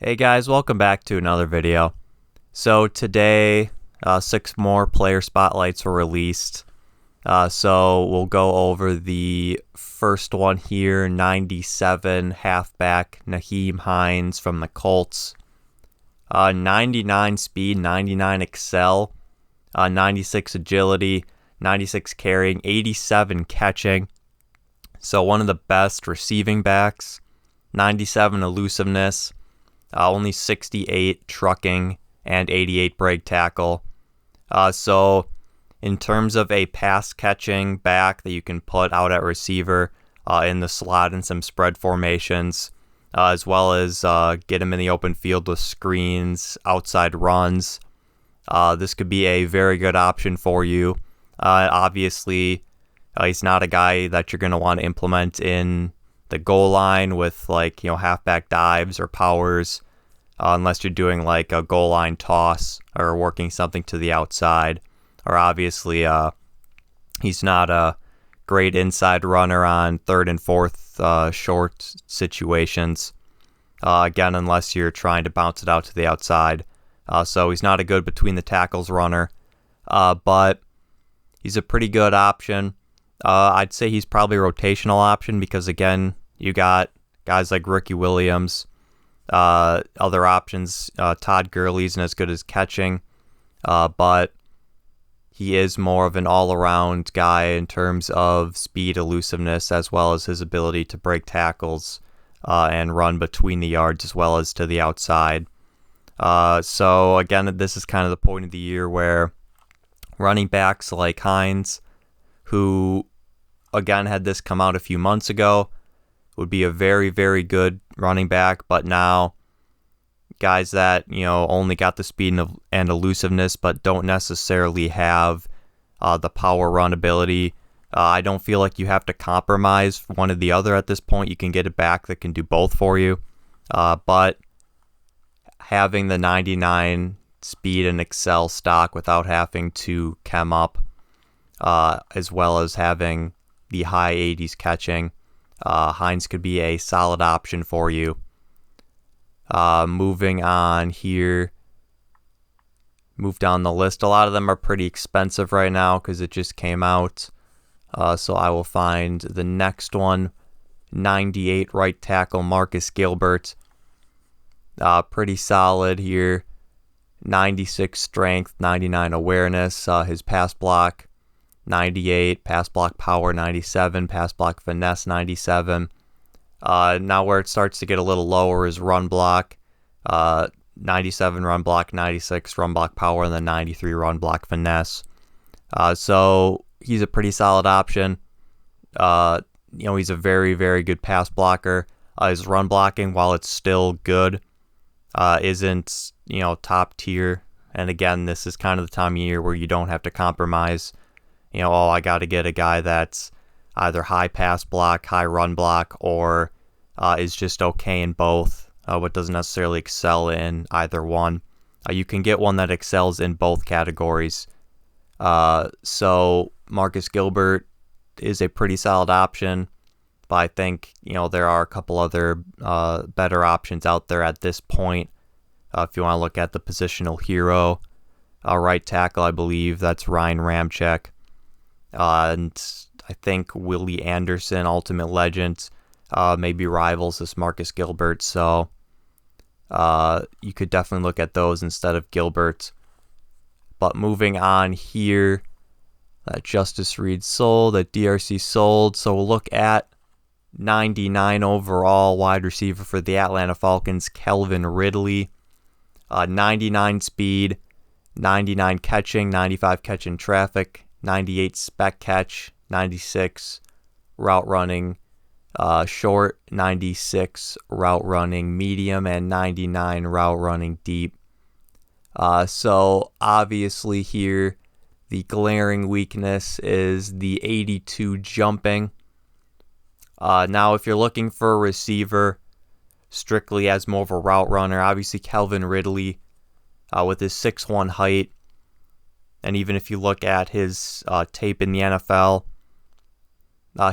Hey guys, welcome back to another video. So today, 6 more player spotlights were released. So we'll go over the first one here, 97 halfback Nyheim Hines from the Colts. 99 speed, 99 excel, 96 agility, 96 carrying, 87 catching. So one of the best receiving backs, 97 elusiveness. Only 68 trucking and 88 break tackle. So in terms of a pass catching back that you can put out at receiver in the slot in some spread formations, as well as get him in the open field with screens, outside runs, this could be a very good option for you. Obviously, he's not a guy that you're going to want to implement in the goal line with halfback dives or powers, unless you're doing like a goal line toss or working something to the outside. Or obviously, he's not a great inside runner on third and fourth short situations. Again, unless you're trying to bounce it out to the outside. So he's not a good between the tackles runner, but he's a pretty good option. I'd say he's probably a rotational option because, again, you got guys like Ricky Williams, other options. Todd Gurley isn't as good as catching, but he is more of an all-around guy in terms of speed, elusiveness, as well as his ability to break tackles and run between the yards as well as to the outside. So, again, this is kind of the point of the year where running backs like Hines, who, again, had this come out a few months ago, would be a very, very good running back, but now guys that, only got the speed and elusiveness, but don't necessarily have the power run ability. I don't feel like you have to compromise one or the other at this point. You can get a back that can do both for you, but having the 99 speed and excel stock without having to chem up, as well as having the high 80s catching, Hines could be a solid option for you. Moving on here, move down the list. A lot of them are pretty expensive right now because it just came out. So I will find the next one, 98 right tackle Marcus Gilbert. Pretty solid here. 96 strength, 99 awareness. His pass block, 98, pass block power 97, pass block finesse 97. Now where it starts to get a little lower is run block, 97 run block, 96 run block power, and then 93 run block finesse. So he's a pretty solid option. He's a very, very good pass blocker. His run blocking, while it's still good, isn't, top tier. And again, this is kind of the time of year where you don't have to compromise. I got to get a guy that's either high pass block, high run block, or is just okay in both, but doesn't necessarily excel in either one. You can get one that excels in both categories. So Marcus Gilbert is a pretty solid option, but I think, there are a couple other better options out there at this point. If you want to look at the positional hero, right tackle, I believe that's Ryan Ramczyk. And I think Willie Anderson, Ultimate Legend, maybe rivals this Marcus Gilbert. So you could definitely look at those instead of Gilbert. But moving on here, that Justice Reed sold, that DRC sold. So we'll look at 99 overall wide receiver for the Atlanta Falcons, Calvin Ridley. 99 speed, 99 catching, 95 catch in traffic, 98 spec catch, 96 route running short, 96 route running medium, and 99 route running deep. So obviously here, the glaring weakness is the 82 jumping. Now, if you're looking for a receiver strictly as more of a route runner, obviously Calvin Ridley with his 6'1" height, and even if you look at his tape in the NFL,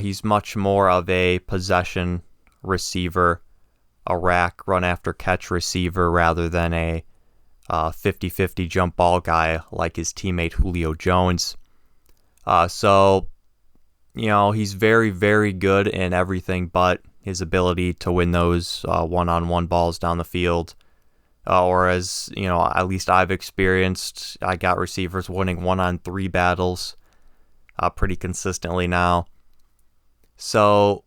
he's much more of a possession receiver a rack run after catch receiver rather than a 50-50 jump ball guy like his teammate Julio Jones. So, he's very, very good in everything but his ability to win those one-on-one balls down the field. Or as, at least I've experienced, I got receivers winning 1-on-3 battles pretty consistently now. So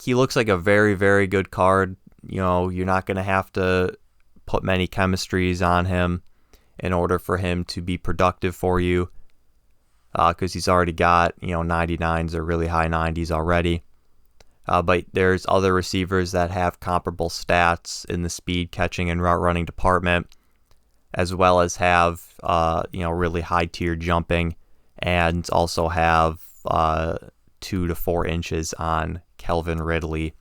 he looks like a very, very good card. You're not going to have to put many chemistries on him in order for him to be productive for you, because he's already got, 99s or really high 90s already. But there's other receivers that have comparable stats in the speed, catching, and route running department, as well as have, really high tier jumping, and also have 2 to 4 inches on Calvin Ridley.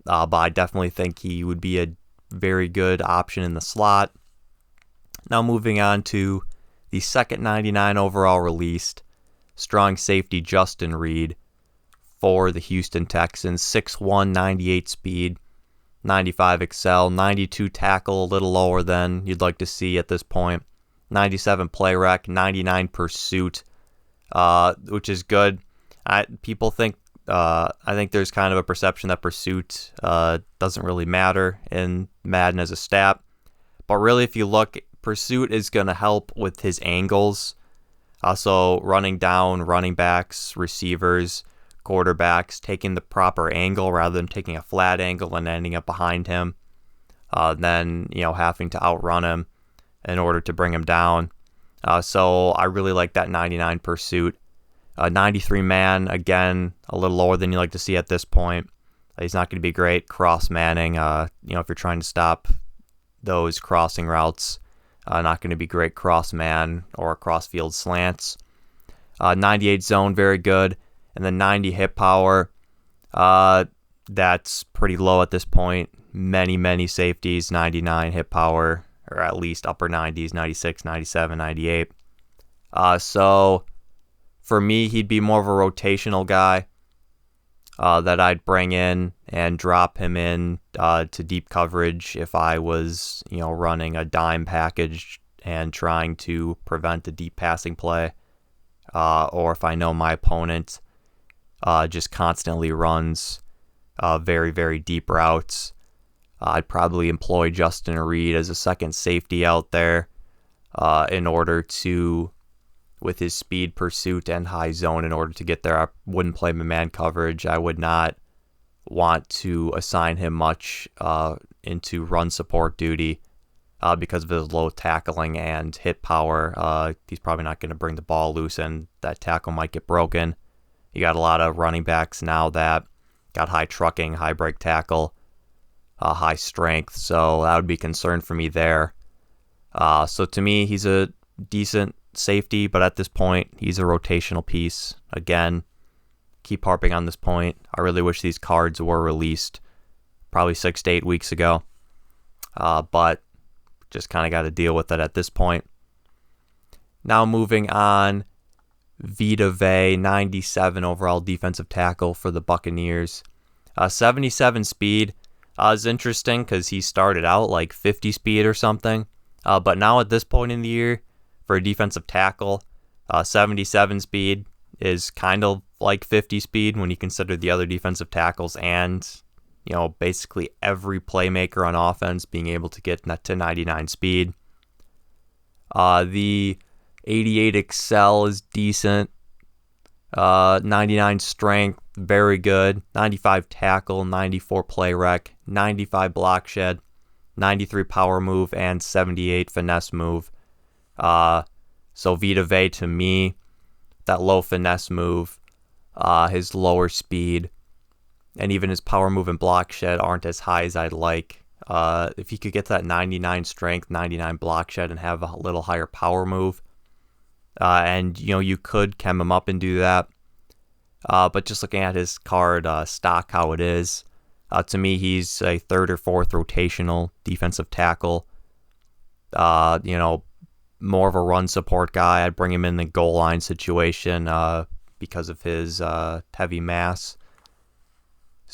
But I definitely think he would be a very good option in the slot. Now moving on to the second 99 overall released, strong safety Justin Reid for the Houston Texans. 6'1", 98 speed, 95 excel, 92 tackle, a little lower than you'd like to see at this point. 97 play rec, 99 pursuit, which is good. I think there's kind of a perception that pursuit doesn't really matter in Madden as a stat. But really, if you look, pursuit is going to help with his angles. Also, running down running backs, receivers, quarterbacks, taking the proper angle rather than taking a flat angle and ending up behind him. Then, having to outrun him in order to bring him down. So I really like that 99 pursuit. 93 man, again, a little lower than you like to see at this point. He's not going to be great cross manning. If you're trying to stop those crossing routes, not going to be great cross man or cross field slants. 98 zone, very good. And then 90 hit power, that's pretty low at this point. Many safeties, 99 hit power, or at least upper 90s, 96, 97, 98. So for me, he'd be more of a rotational guy that I'd bring in and drop him in to deep coverage if I was, running a dime package and trying to prevent a deep passing play, or if I know my opponent just constantly runs very, very deep routes. I'd probably employ Justin Reid as a second safety out there in order to, with his speed, pursuit, and high zone, in order to get there. I wouldn't play him in man coverage. I would not want to assign him much into run support duty because of his low tackling and hit power. He's probably not going to bring the ball loose, and that tackle might get broken. You got a lot of running backs now that got high trucking, high break tackle, high strength, so that would be a concern for me there. So to me, he's a decent safety, but at this point, he's a rotational piece. Again, keep harping on this point. I really wish these cards were released probably 6 to 8 weeks ago, but just kind of got to deal with it at this point. Now moving on, Vita Vea, 97 overall defensive tackle for the Buccaneers. 77 speed is interesting because he started out like 50 speed or something. But now at this point in the year, for a defensive tackle, 77 speed is kind of like 50 speed when you consider the other defensive tackles and, basically every playmaker on offense being able to get to 99 speed. The 88 excel is decent. 99 strength, very good. 95 tackle, 94 play rec, 95 block shed, 93 power move, and 78 finesse move. So Vita Vea, to me, that low finesse move, his lower speed, and even his power move and block shed aren't as high as I'd like. If he could get to that 99 strength, 99 block shed, and have a little higher power move, and you could chem him up and do that. But just looking at his card stock, how it is, to me, he's a third or fourth rotational defensive tackle. More of a run support guy. I'd bring him in the goal line situation because of his heavy mass.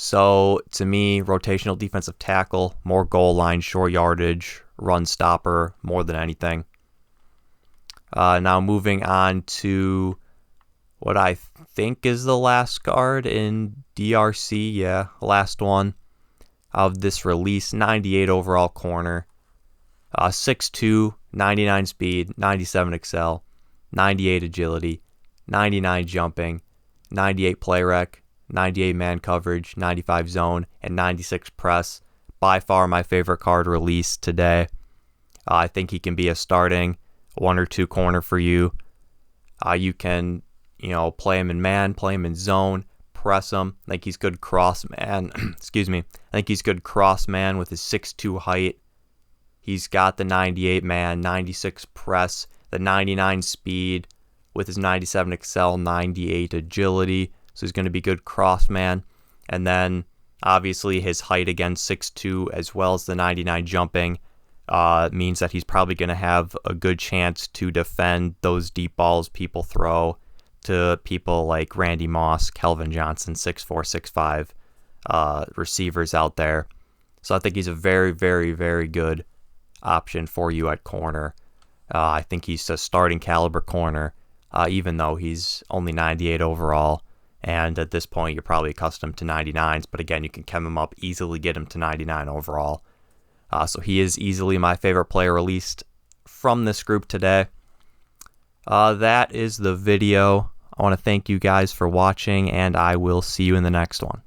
So to me, rotational defensive tackle, more goal line, short yardage, run stopper, more than anything. Now moving on to what I think is the last card in DRC. Yeah, last one of this release. 98 overall corner. 6'2", 99 speed, 97 excel, 98 agility, 99 jumping, 98 play rec, 98 man coverage, 95 zone, and 96 press. By far my favorite card released today. I think he can be a starting 1 or 2 corner for you. You can, play him in man, play him in zone, press him. I think he's good cross man. Excuse me. I think he's good cross man with his 6'2" height. He's got the 98 man, 96 press, the 99 speed with his 97 excel, 98 agility. So he's going to be good cross man. And then obviously his height again, 6'2", as well as the 99 jumping, means that he's probably going to have a good chance to defend those deep balls people throw to people like Randy Moss, Kelvin Johnson, 6'4", 6'5", receivers out there. So I think he's a very, very, very good option for you at corner. I think he's a starting caliber corner, even though he's only 98 overall. And at this point, you're probably accustomed to 99s. But again, you can chem him up, easily get him to 99 overall. So he is easily my favorite player released from this group today. That is the video. I want to thank you guys for watching, and I will see you in the next one.